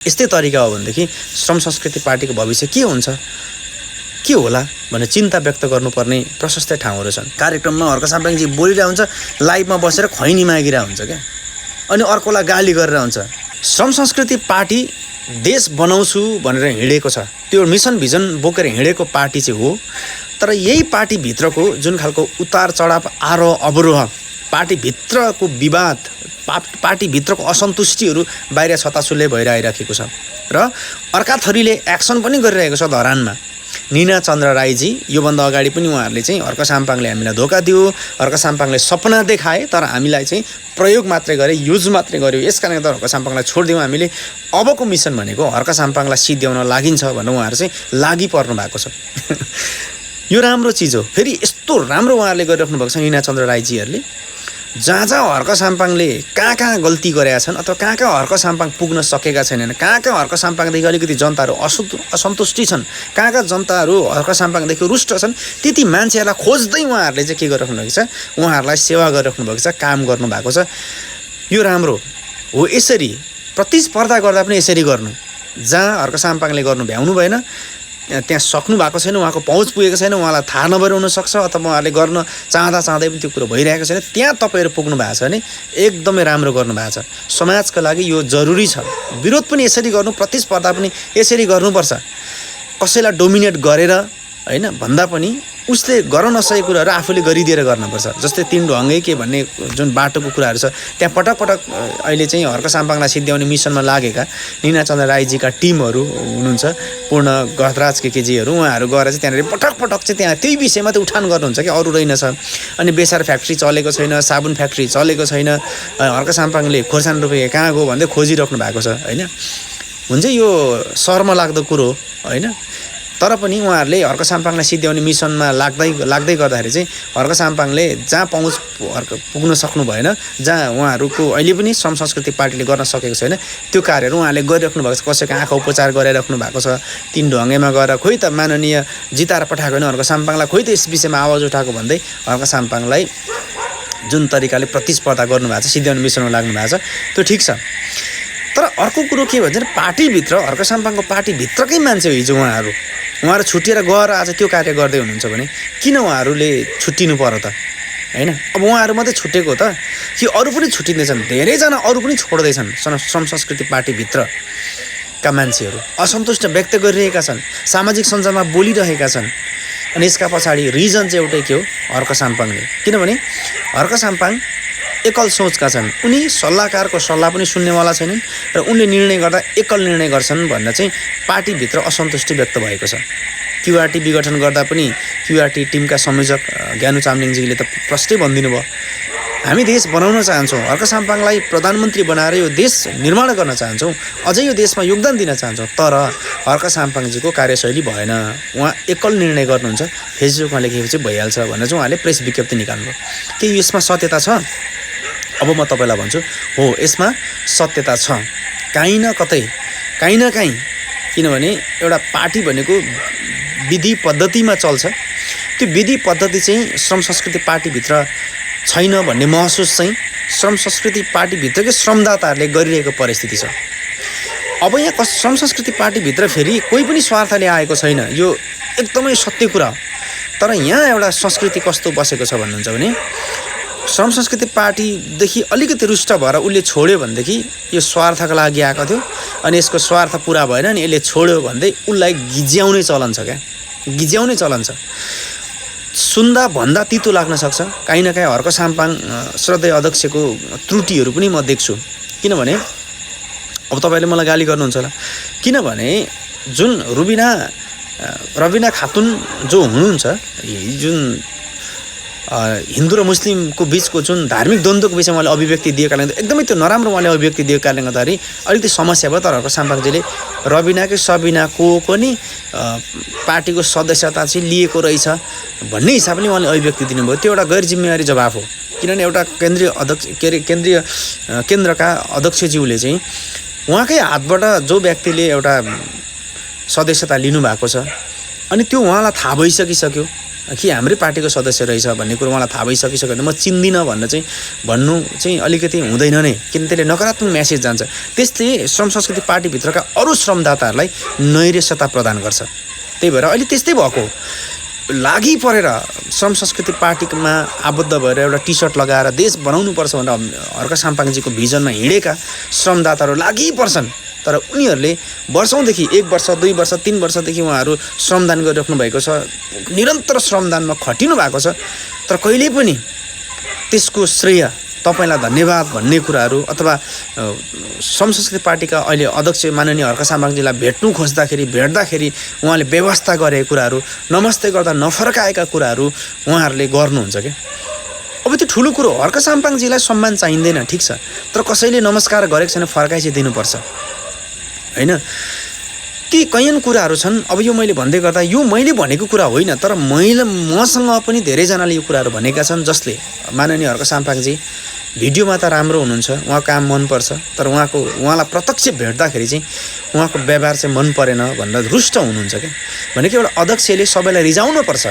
यस्तै तरिका हो भनेदेखि श्रम संस्कृति पार्टीको भविष्य के हुन्छ, के होला भन्ने चिन्ता व्यक्त गर्नुपर्ने प्रशस्त ठाउँहरू छन्। कार्यक्रममा हर्क साम्पाङजी बोलिरहेको हुन्छ, लाइभमा बसेर खैनी मागिरहेको हुन्छ क्या, अनि अर्कोलाई गाली गरेर हुन्छ। श्रम संस्कृति पार्टी देश बनाउँछु भनेर हिँडेको छ, त्यो मिसन भिजन बोकेर हिँडेको पार्टी चाहिँ हो। तर यही पार्टीभित्रको जुन खालको उतार चढाव, आरोह अवरोह, पार्टीभित्रको विवाद, पार्टीभित्रको असन्तुष्टिहरू बाहिर छताछुल्लै भएर आइराखेको छ र अर्का थरीले एक्सन पनि गरिरहेको छ। धरानमा निना चन्द्र राईजी योभन्दा अगाडि पनि उहाँहरूले चाहिँ हर्क साम्पाङले हामीलाई धोका दियो, हर्क साम्पाङले सपना देखाए तर हामीलाई चाहिँ प्रयोग मात्रै गरे, युज मात्रै गर्यो, यस कारणले त हर्क साम्पाङलाई छोडिदिउँ हामीले, अबको मिसन भनेको हर्क साम्पाङलाई सिद्ध्याउन लागिन्छ भनेर उहाँहरू चाहिँ लागि पर्नु भएको छ। यो राम्रो चिज हो। फेरि यस्तो राम्रो उहाँहरूले गरिराख्नु भएको छ निना चन्द्र राईजीहरूले, जहाँ जहाँ हर्क साम्पाङले कहाँ गल्ती गरेका छन् अथवा कहाँ हर्क साम्पाङ पुग्न सकेका छैनन्, कहाँ हर्क साम्पाङदेखि अलिकति जनताहरू असन्तुष्टि छन्, कहाँ जनताहरू हर्क साम्पाङदेखि रुष्ट छन्, त्यति मान्छेहरूलाई खोज्दै उहाँहरूले चाहिँ के गरिराख्नु भएको छ, उहाँहरूलाई सेवा गरिराख्नु भएको छ, काम गर्नुभएको छ। यो राम्रो हो। यसरी प्रतिस्पर्धा गर्दा पनि यसरी गर्नु। जहाँ हर्क साम्पाङले गर्नु भ्याउनु भएन, त्यहाँ सक्नु भएको छैन, उहाँको पहुँच पुगेको छैन, उहाँलाई थाहा नभएर हुनसक्छ अथवा उहाँहरूले गर्न चाहँदै पनि त्यो कुरो भइरहेको छैन, त्यहाँ तपाईँहरू पुग्नु भएको छ भने एकदमै राम्रो गर्नुभएको छ। समाजका लागि यो जरुरी छ। विरोध पनि यसरी गर्नु, प्रतिस्पर्धा पनि यसरी गर्नुपर्छ। कसैलाई डोमिनेट गरेर होइन भन्दा पनि उसले गर्न नसकेको कुराहरू आफूले गरिदिएर गर्नुपर्छ। जस्तै तीन ढङ्गै के भन्ने जुन बाटोको कुराहरू छ, त्यहाँ पटक अहिले चाहिँ हर्क साम्पाङलाई सिद्ध्याउने मिसनमा लागेका निना चन्द्र राईजीका टिमहरू हुनुहुन्छ, पूर्ण गजराज केजीहरू, उहाँहरू गएर चाहिँ त्यहाँनिर पटक चाहिँ त्यहाँ त्यही विषयमा चाहिँ उठान गर्नुहुन्छ कि अरू रहेनछ। अनि बेसार फ्याक्ट्री चलेको छैन, साबुन फ्याक्ट्री चलेको छैन, हर्क साम्पाङले खोर्सानी रुपियाँ कहाँ गयो भन्दै खोजिराख्नु भएको छ होइन। हुन्छ यो शर्म लाग्दो कुरो होइन, तर पनि उहाँहरूले हर्क साम्पाङलाई सिद्ध्याउने मिसनमा लाग्दै गर्दाखेरि चाहिँ हर्क साम्पाङले जहाँ पहुँच पुग्न सक्नु भएन, जहाँ उहाँहरूको अहिले पनि श्रम संस्कृति पार्टीले गर्न सकेको छैन, त्यो कार्यहरू उहाँले गरिराख्नु भएको छ। कसैको आँखा उपचार गरिराख्नु भएको छ, तीन ढङ्गेमा गएर खोइ त माननीय जिताएर पठाएको होइन हर्क साम्पाङलाई, खोइ त यस विषयमा आवाज उठाएको भन्दै हर्क साम्पाङलाई जुन तरिकाले प्रतिस्पर्धा गर्नुभएको छ, सिद्ध्याउने मिसनमा लाग्नु भएको छ, त्यो ठिक छ। तर अर्को कुरो के भन्छ, पार्टीभित्र हर्क साम्पाङको पार्टीभित्रकै मान्छे हो हिजो उहाँहरू छुट्टिएर गएर आज त्यो कार्य गर्दै हुनुहुन्छ भने किन उहाँहरूले छुट्टिनु पर्यो त होइन। अब उहाँहरू मात्रै छुटेको त कि अरू पनि छुट्टिँदैछन्, धेरैजना अरू पनि छोड्दैछन्। श्रम संस्कृति पार्टीभित्रका मान्छेहरू असन्तुष्ट व्यक्त गरिरहेका छन्, सामाजिक सञ्जालमा बोलिरहेका छन्। अनि यसका पछाडि रिजन चाहिँ एउटै के हो, हर्क साम्पाङले। किनभने हर्क साम्पाङ एकल सोचका छन्, उनी सल्लाहकारको सल्लाह पनि सुन्नेवाला छैनन् र उनले निर्णय गर्दा एकल निर्णय गर्छन् भनेर चाहिँ पार्टीभित्र असन्तुष्टि व्यक्त भएको छ। क्युआरटी विघटन गर्दा पनि क्युआरटी टिमका संयोजक ज्ञानु चामलिङजीले त प्रष्टै भनिदिनु भयो, हामी देश बनाउन चाहन्छौँ, हर्क साम्पाङलाई प्रधानमन्त्री बनाएर यो देश निर्माण गर्न चाहन्छौँ, अझै यो देशमा योगदान दिन चाहन्छौँ। तर हर्क साम्पाङजीको कार्यशैली भएन, उहाँ एकल निर्णय गर्नुहुन्छ, फेसबुकमा लेखेपछि भइहाल्छ भनेर चाहिँ उहाँले प्रेस विज्ञप्ति निकाल्नुभयो। के यसमा सत्यता छ? अब म तपाईँलाई भन्छु, हो यसमा सत्यता छ, काहीँ न काहीँ। किनभने एउटा पार्टी भनेको विधि पद्धतिमा चल्छ, त्यो विधि पद्धति चाहिँ श्रम संस्कृति पार्टीभित्र छैन भन्ने महसुस चाहिँ श्रम संस्कृति पार्टीभित्रकै श्रमदाताहरूले गरिरहेको परिस्थिति छ। अब यहाँ श्रम संस्कृति पार्टीभित्र फेरि कोही पनि स्वार्थले आएको छैन, यो एकदमै सत्य कुरा हो। तर यहाँ एउटा संस्कृति कस्तो बसेको छ भन्नुहुन्छ भने श्रम संस्कृति पार्टीदेखि अलिकति रुष्ट भएर उसले छोड्यो भनेदेखि यो स्वार्थका लागि आएको थियो, अनि यसको स्वार्थ पुरा भएन अनि यसले छोड्यो भन्दै उसलाई गिज्याउने चलन छ क्या, गिज्याउने चलन छ। सुन्दा भन्दा तितो लाग्न सक्छ, काहीँ न काहीँ हर्क साम्पाङ श्रद्धेय अध्यक्षको त्रुटिहरू पनि म देख्छु। किनभने अब तपाईँले मलाई गाली गर्नुहुन्छ होला, किनभने जुन रबिना खातुन जो हुनुहुन्छ, जुन हिन्दू र मुस्लिमको बिचको जुन धार्मिक द्वन्द्वको विषयमा उहाँले अभिव्यक्ति दिएको कारणले एकदमै त्यो नराम्रो उहाँले अभिव्यक्ति दिएको कारणले गर्दाखेरि अलिकति समस्या भयो। तर हर्क साम्पाङजीले रबिनाकै सबिनाको पनि पार्टीको सदस्यता चाहिँ लिएको रहेछ भन्ने हिसाबले उहाँले अभिव्यक्ति दिनुभयो, त्यो एउटा गैर जिम्मेवारी जवाफ हो। किनभने एउटा केन्द्रका अध्यक्षज्यूले चाहिँ उहाँकै हातबाट जो व्यक्तिले एउटा सदस्यता लिनुभएको छ अनि त्यो उहाँलाई थाहा भइसकिसक्यो कि हाम्रै पार्टीको सदस्य रहेछ भन्ने कुरो उहाँलाई थाहा भइसकिसक्यो भने म चिन्दिनँ भन्नु चाहिँ अलिकति हुँदैन नै, किन त्यसले नकारात्मक मेसेज जान्छ। त्यसले श्रम संस्कृति पार्टीभित्रका अरू श्रमदाताहरूलाई नैराश्यता प्रदान गर्छ। त्यही भएर अहिले त्यस्तै भएको लागि परेर श्रम संस्कृति पार्टीमा आबद्ध भएर एउटा टी सर्ट लगाएर देश बनाउनुपर्छ भनेर हर्क साम्पाङजीको भिजनमा हिँडेका श्रमदाताहरू लागि पर्छन्। तर उनीहरूले वर्षौँदेखि 1 वर्ष 2 वर्ष 3 वर्षदेखि उहाँहरू श्रमदान गरिराख्नु भएको छ, निरन्तर श्रमदानमा खटिनु भएको छ। तर कहिल्यै पनि त्यसको श्रेय तपाईँलाई धन्यवाद भन्ने कुराहरू अथवा श्रम संस्कृति पार्टीका अहिले अध्यक्ष माननीय हर्क साम्पाङजीलाई भेट्दाखेरि उहाँले व्यवस्था गरेका कुराहरू, नमस्ते गर्दा नफर्काएका कुराहरू उहाँहरूले गर्नुहुन्छ क्या। अब त्यो ठुलो कुरो, हर्क साम्पाङजीलाई सम्मान चाहिँदैन ठिक छ, तर कसैले नमस्कार गरेको छैन फर्काइ चाहिँ दिनुपर्छ होइन। ती कैयन कुराहरू छन्। अब यो मैले भन्दै गर्दा यो मैले भनेको कुरा होइन, तर मसँग पनि धेरैजनाले यो कुराहरू भनेका छन्, जसले माननीय हर्क साम्पाङजी भिडियोमा त राम्रो हुनुहुन्छ, उहाँको काम मनपर्छ, तर उहाँलाई प्रत्यक्ष भेट्दाखेरि चाहिँ उहाँको व्यवहार चाहिँ मन परेन भनेर रुष्ट हुनुहुन्छ क्या। भनेको एउटा अध्यक्षले सबैलाई रिजाउनुपर्छ।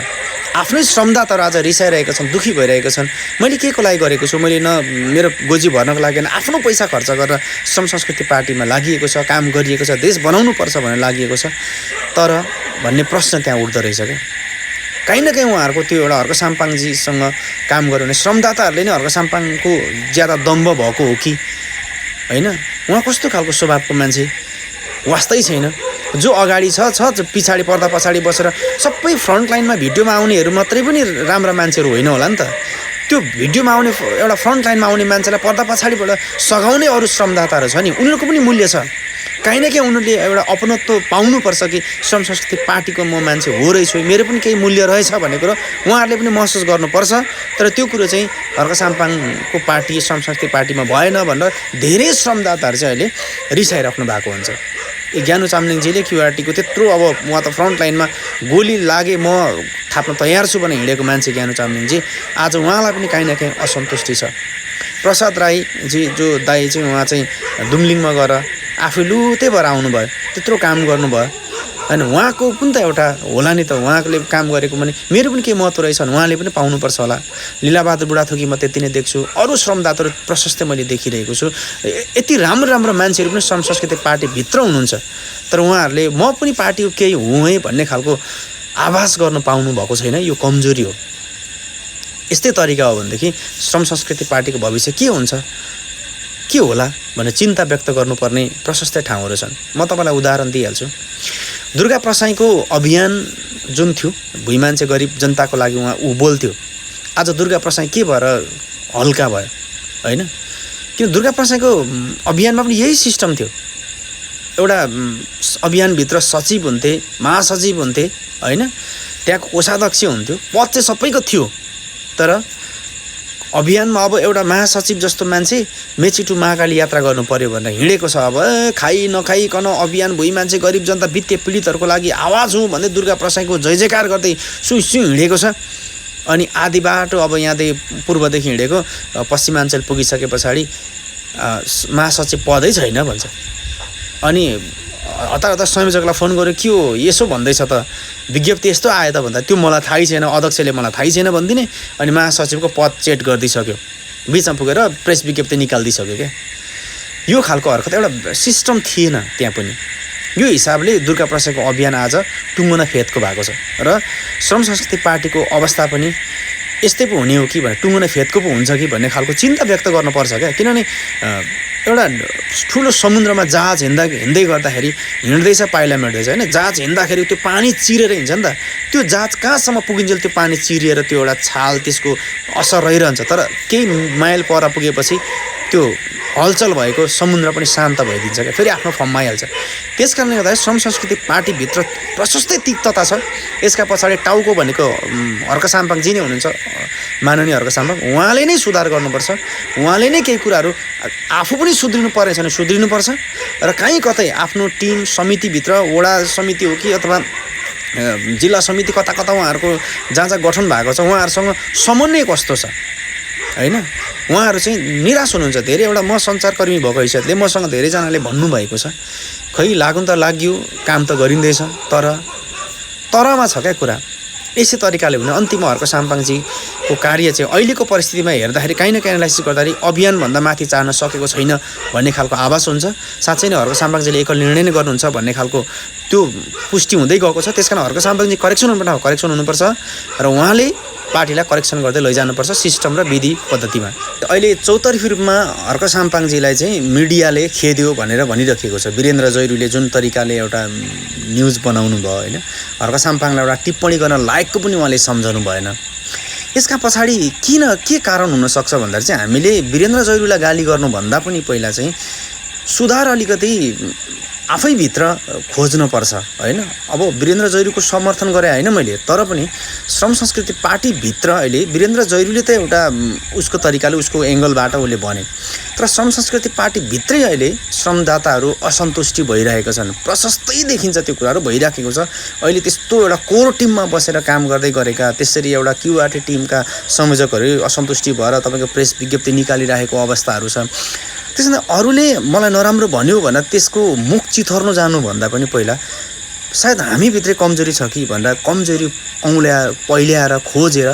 आफ्नै श्रमदाताहरू आज रिसाइरहेका छन्, दुःखी भइरहेका छन्। मैले के को लागि गरेको छु, मैले मेरो गोजी भर्नको लागि आफ्नो पैसा खर्च गरेर श्रम संस्कृति पार्टीमा लागि छ, काम गरिएको छ, देश बनाउनु पर्छ भनेर लागि छ, तर भन्ने प्रश्न त्यहाँ उठ्दो रहेछ क्या। कहीँ न कहीँ उहाँहरूको त्यो एउटा हर्क साम्पाङजीसँग काम गर्यो भने श्रमदाताहरूले नै हर्क साम्पाङको ज्यादा दम्ब भएको हो कि होइन। उहाँ कस्तो खालको स्वभावको मान्छे वास्तै छैन। जो अगाडि छ पछाडि पर्दा पछाडि बसेर सबै फ्रन्ट लाइनमा भिडियोमा आउनेहरू मात्रै पनि राम्रा मान्छेहरू होइन होला नि त। त्यो भिडियोमा आउने एउटा फ्रन्ट लाइनमा आउने मान्छेलाई पर्दा पछाडिबाट सघाउने अरू श्रमदाताहरू छ नि, उनीहरूको पनि मूल्य छ। काहीँ न काहीँ उनीहरूले एउटा अपनत्व पाउनुपर्छ कि श्रम संस्कृति पार्टीको म मान्छे हो रहेछु, मेरो पनि केही मूल्य रहेछ भन्ने कुरो उहाँहरूले पनि महसुस गर्नुपर्छ। तर त्यो कुरो चाहिँ हर्क साम्पाङको पार्टी श्रम संस्कृति पार्टीमा भएन भनेर धेरै श्रमदाताहरू चाहिँ अहिले रिसाइराख्नु भएको हुन्छ। ज्ञानु चामलिङजीले क्युआरटीको त्यत्रो अब उहाँ त फ्रन्ट लाइनमा गोली लागे म थाप्न तयार छु भने हिँडेको मान्छे ज्ञानु चामलिङजी, आज उहाँलाई पनि काहीँ न काहीँ असन्तुष्टि छ। प्रसाद राईजी जो दाई चाहिँ उहाँ चाहिँ दुम्लिङमा गएर आफै लुते भएर आउनुभयो, त्यत्रो काम गर्नुभयो होइन। उहाँको पनि त एउटा होला नि त, उहाँले काम गरेको पनि मेरो पनि केही महत्त्व रहेछ भने उहाँले पनि पाउनुपर्छ होला। लीलाबहादुर बुढाथोकी म त्यति नै देख्छु, अरू श्रमदाताहरू प्रशस्तै मैले देखिरहेको छु। यति राम्रो मान्छेहरू पनि श्रम संस्कृति पार्टीभित्र हुनुहुन्छ, तर उहाँहरूले म पनि पार्टीको केही हुँ है भन्ने खालको आभास गर्न पाउनु भएको छैन। यो कमजोरी हो। यस्तै तरिका हो भनेदेखि श्रम संस्कृति पार्टीको भविष्य के हुन्छ, के होला भनेर चिन्ता व्यक्त गर्नुपर्ने प्रशस्तै ठाउँहरू छन्। म तपाईँलाई उदाहरण दिइहाल्छु। दुर्गा प्रसाईको अभियान जुन थियो, भुइँ मान्छे गरिब जनताको लागि उहाँ बोल्थ्यो, आज दुर्गा प्रसाई के भएर हल्का भयो होइन। किन दुर्गा प्रसाईको अभियानमा पनि यही सिस्टम थियो। एउटा अभियानभित्र सचिव हुन्थे, महासचिव हुन्थे होइन, त्यहाँको कोषाध्यक्ष हुन्थ्यो, पद चाहिँ सबैको थियो। तर अभियानमा अब एउटा महासचिव जस्तो मान्छे मेची टु महाकाली यात्रा गर्नु पर्यो भनेर हिँडेको छ। अब खाइ नखाइकन अभियान भुइँ मान्छे गरिब जनता वित्तीय पीडितहरूको लागि आवाज हुँ भन्दै दुर्गा प्रसाईको जय जयकार गर्दै सुई हिँडेको छ। अनि आधी बाटो अब यहाँदेखि पूर्वदेखि हिँडेको पश्चिमाञ्चल पुगिसके पछाडि महासचिव पदै छैन भन्छ। अनि हतार संयोजकलाई फोन गरेर के हो यसो भन्दैछ त, विज्ञप्ति यस्तो आयो त भन्दा त्यो मलाई थाहै छैन, अध्यक्षले मलाई थाहै छैन भनिदिने। अनि महासचिवको पद चेट गरिदिइसक्यो, बिचमा पुगेर प्रेस विज्ञप्ति निकालिदिइसक्यो क्या। यो खालको हरकत एउटा सिस्टम थिएन त्यहाँ पनि। यो हिसाबले दुर्गा प्रसाईको अभियान आज टुङ्गो फेदको भएको छ र श्रम संस्कृति पार्टीको अवस्था पनि यस्तै पो हुने हो कि भने टुङ्गो फेदको पो हुन्छ कि भन्ने खालको चिन्ता व्यक्त गर्नुपर्छ क्या। किनभने एउटा ठुलो समुद्रमा जहाज हिँड्दै गर्दाखेरि हिँड्दैछ, पाइला मेट्दैछ होइन, जहाज हिँड्दाखेरि त्यो पानी चिरेर हिँड्छ नि त। त्यो जहाज कहाँसम्म पुगिन्जेल त्यो पानी चिरिएर त्यो एउटा छाल त्यसको असर रहिरहन्छ। तर केही माइल पर पुगेपछि त्यो हलचल भएको समुद्र पनि शान्त भइदिन्छ क्या, फेरि आफ्नो फर्ममा आइहाल्छ। त्यस कारणले गर्दा श्रम संस्कृति पार्टीभित्र प्रशस्तै तिक्तता छ। यसका पछाडि टाउको भनेको हर्क साम्पाङजी नै हुनुहुन्छ, माननीय हर्क साम्पाङ। उहाँले नै सुधार गर्नुपर्छ, उहाँले नै केही कुराहरू आफू पनि सुध्रिनु पर्ने छैन, सुध्रिनुपर्छ। र कहीँ कतै आफ्नो टिम समितिभित्र, वडा समिति हो कि अथवा जिल्ला समिति कता उहाँहरूको जहाँ गठन भएको छ उहाँहरूसँग समन्वय कस्तो छ होइन। उहाँहरू चाहिँ निराश हुनुहुन्छ धेरै। एउटा म सञ्चारकर्मी भएको हैसियतले मसँग धेरैजनाले भन्नुभएको छ, खै लाग्नु त लाग्यो, काम त गरिँदैछ, तरमा छ क्या कुरा। यसै तरिकाले हुने अन्तिममा हर्क साम्पाङजीको कार्य चाहिँ अहिलेको परिस्थितिमा हेर्दाखेरि काहीँ न काहीँ एनालाइसिस गर्दाखेरि अभियानभन्दा माथि चाहन सकेको छैन भन्ने खालको आभास हुन्छ। साँच्चै नै हर्क साम्पाङजीले एकल निर्णय नै गर्नुहुन्छ भन्ने खालको त्यो पुष्टि हुँदै गएको छ। त्यसकारण हर्क साम्पाङजी करेक्सन हुनुपर्छ र उहाँले पार्टीलाई करेक्सन गर्दै लैजानुपर्छ सिस्टम र विधि पद्धतिमा। अहिले चौतर्फी रूपमा हर्क साम्पाङजीलाई चाहिँ मिडियाले खेद्यो भनेर भनिराखेको छ। वीरेन्द्र जैरूले जुन तरिकाले एउटा न्युज बनाउनु भयो होइन, हर्क साम्पाङलाई एउटा टिप्पणी गर्न लायकको पनि उहाँले सम्झनु भएन। यसका पछाडि के कारण हुनसक्छ भन्दाखेरि चाहिँ हामीले वीरेन्द्र जैरूलाई गाली गर्नुभन्दा पनि पहिला चाहिँ सुधार अलिकति आफैभित्र खोज्नुपर्छ होइन। अब वीरेन्द्र जैरूको समर्थन गरे होइन मैले, तर पनि श्रम संस्कृति पार्टीभित्र अहिले वीरेन्द्र जैरूले त एउटा उसको तरिकाले उसको एङ्गलबाट उसले भने, तर श्रम संस्कृति पार्टीभित्रै अहिले श्रमदाताहरू असन्तुष्टि भइरहेका छन्। प्रशस्तै देखिन्छ त्यो कुराहरू भइराखेको छ। अहिले त्यस्तो एउटा कोर टिममा बसेर काम गर्दै गरेका, त्यसरी एउटा क्युआरटी टिमका संयोजकहरू असन्तुष्टि भएर तपाईँको प्रेस विज्ञप्ति निकालिरहेको अवस्थाहरू छ। त्यसमा अरूले मलाई नराम्रो भन्यो भनेर त्यसको मुख चिथर्नु जानुभन्दा पनि पहिला सायद हामीभित्रै कमजोरी छ कि भनेर कमजोरी पहिल्याएर खोजेर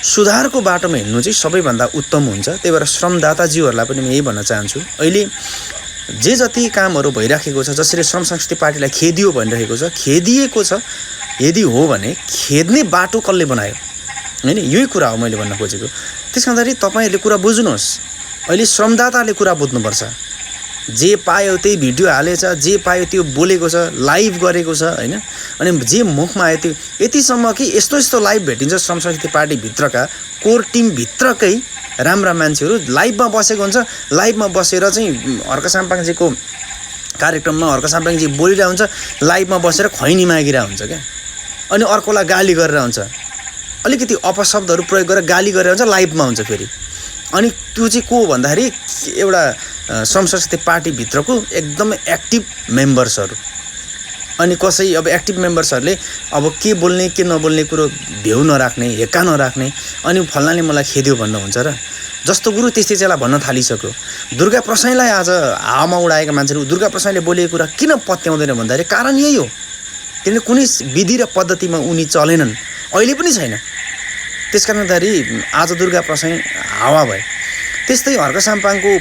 सुधारको बाटोमा हिँड्नु चाहिँ सबैभन्दा उत्तम हुन्छ। त्यही भएर श्रमदाताज्यूहरूलाई पनि म यही भन्न चाहन्छु, अहिले जे जति कामहरू भइराखेको छ, जसरी श्रम संस्कृति पार्टीलाई खेदियो भनिरहेको छ, खेदिएको छ, यदि हो भने खेद्ने बाटो कसले बनायो होइन, यही कुरा हो मैले भन्न खोजेको। त्यस कारणखेरि तपाईँहरूले कुरा बुझ्नुहोस्, अहिले श्रमदाताले कुरा बुझ्नुपर्छ। जे पायो त्यही भिडियो हालेछ, जे पायो त्यो बोलेको छ, लाइभ गरेको छ होइन, अनि जे मुखमा आयो त्यो यतिसम्म कि यस्तो लाइभ भेटिन्छ श्रम संस्कृति पार्टीभित्रका कोर टिमभित्रकै राम्रा मान्छेहरू लाइभमा बसेको हुन्छ। लाइभमा बसेर चाहिँ हर्क साम्पाङजीको कार्यक्रममा हर्क साम्पाङजी बोलिरहेको हुन्छ, लाइभमा बसेर खैनी मागिरहेको हुन्छ क्या, अनि अर्कोलाई गाली गरेर हुन्छ, अलिकति अपशब्दहरू प्रयोग गरेर गाली गरेर हुन्छ, लाइभमा हुन्छ फेरि। अनि त्यो चाहिँ को भन्दाखेरि एउटा श्रम संस्कृति पार्टीभित्रको एकदमै एक्टिभ मेम्बर्सहरू। अनि कसै अब एक्टिभ मेम्बर्सहरूले अब के बोल्ने के नबोल्ने कुरो भ्यू नराख्ने, हेक्का नराख्ने, अनि फल्नाले मलाई खेद्यो भन्नुहुन्छ र जस्तो गुरु त्यस्तै चेला भन्न थालिसक्यो। दुर्गा प्रसाईलाई आज हावामा उडाएका मान्छेहरू दुर्गा प्रसाईले बोलेको कुरा किन पत्याउँदैन भन्दाखेरि कारण यही हो, किनभने कुनै विधि र पद्धतिमा उनी चलेनन्, अहिले पनि छैन। त्यस कारणखेरि आज दुर्गा प्रसाई हावा भए। त्यस्तै हर्क साम्पाङको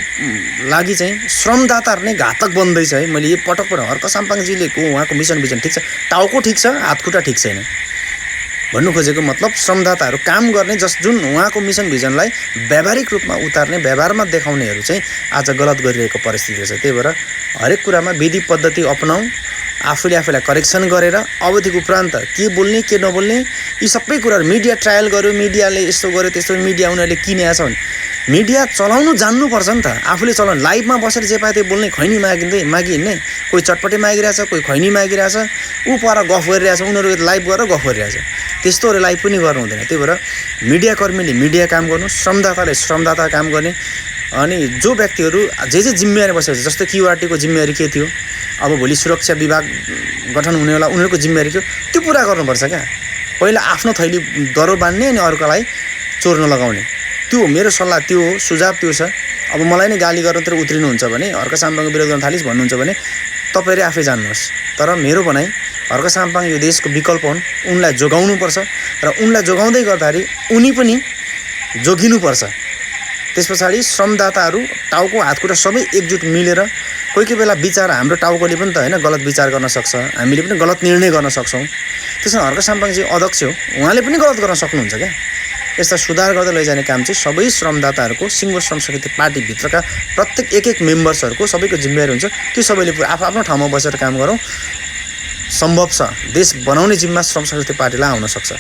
लागि चाहिँ श्रमदाताहरू नै घातक बन्दैछ है। मैले यो पटक हर्क साम्पाङजीले उहाँको मिसन भिजन ठिक छ, टाउको ठिक छ, हातखुट्टा ठिक छैन भन्नु खोजेको मतलब श्रमदाताहरू काम गर्ने जुन उहाँको मिसन भिजनलाई व्यावहारिक रूपमा उतार्ने, व्यवहारमा देखाउनेहरू चाहिँ आज गलत गरिरहेको परिस्थिति छ। त्यही भएर हरेक कुरामा विधि पद्धति अपनाऊ, आफूलाई करेक्सन गरेर अवधिको उपरान्त के बोल्ने के नबोल्ने यी सबै कुराहरू मिडिया ट्रायल गर्यो, मिडियाले यस्तो गर्यो त्यस्तो, मिडिया उनीहरूले किनेको छ भने मिडिया चलाउनु जान्नुपर्छ नि त। आफूले चलाउनु, लाइभमा बसेर जे पाए त्यो बोल्ने, खैनी मागी हिँड्ने, कोही चटपटे मागिरहेछ, कोही खैनी मागिरहेछ, ऊ पर गफ गरिरहेछ, उनीहरू लाइभ गरेर गफ गरिरहेछ, त्यस्तोहरू लाइभ पनि गर्नु हुँदैन। त्यही भएर मिडियाकर्मीले मिडिया काम गर्नु, श्रमदाताले श्रमदाता काम गर्ने, अनि जो व्यक्तिहरू जे जिम्मेवारी बसेको छ, जस्तो क्युआरटीको जिम्मेवारी के थियो, अब भोलि सुरक्षा विभाग गठन हुनेवाला उनीहरूको जिम्मेवारी के हो त्यो पुरा गर्नुपर्छ क्या। पहिला आफ्नो थैली दरो बान्ने अनि अर्कोलाई चोर्न लगाउने, त्यो मेरो सल्लाह त्यो हो, सुझाव त्यो छ। अब मलाई नै गाली गर्नुतिर उत्रिनुहुन्छ भने, हर्क साम्पाङको विरोध गर्न थालिस् भन्नुहुन्छ भने तपाईँले आफै जान्नुहोस्। तर मेरो भनाइ हर्क साम्पाङ यो देशको विकल्प हुन्, उनलाई जोगाउनुपर्छ र उनलाई जोगाउँदै गर्दाखेरि उनी पनि जोगिनुपर्छ। त्यस पछाडि श्रमदाताहरू टाउको हातखुट्टा सबै एकजुट मिलेर कोही बेला विचार हाम्रो टाउकोले पनि त होइन गलत विचार गर्न सक्छ, हामीले पनि गलत निर्णय गर्न सक्छौँ। त्यसमा हर्क साम्पाङजी अध्यक्ष हो, उहाँले पनि गलत गर्न सक्नुहुन्छ क्या। यस्ता सुधार गर्दै लैजाने काम चाहिँ सबै श्रमदाताहरूको, सिङ्गो श्रम संस्कृति पार्टीभित्रका प्रत्येक एक मेम्बर्सहरूको सबैको जिम्मेवारी हुन्छ। त्यो सबैले आफ्नो ठाउँमा बसेर काम गरौँ, सम्भव छ। देश बनाउने जिम्मा श्रम संस्कृति पार्टीलाई आउन सक्छ।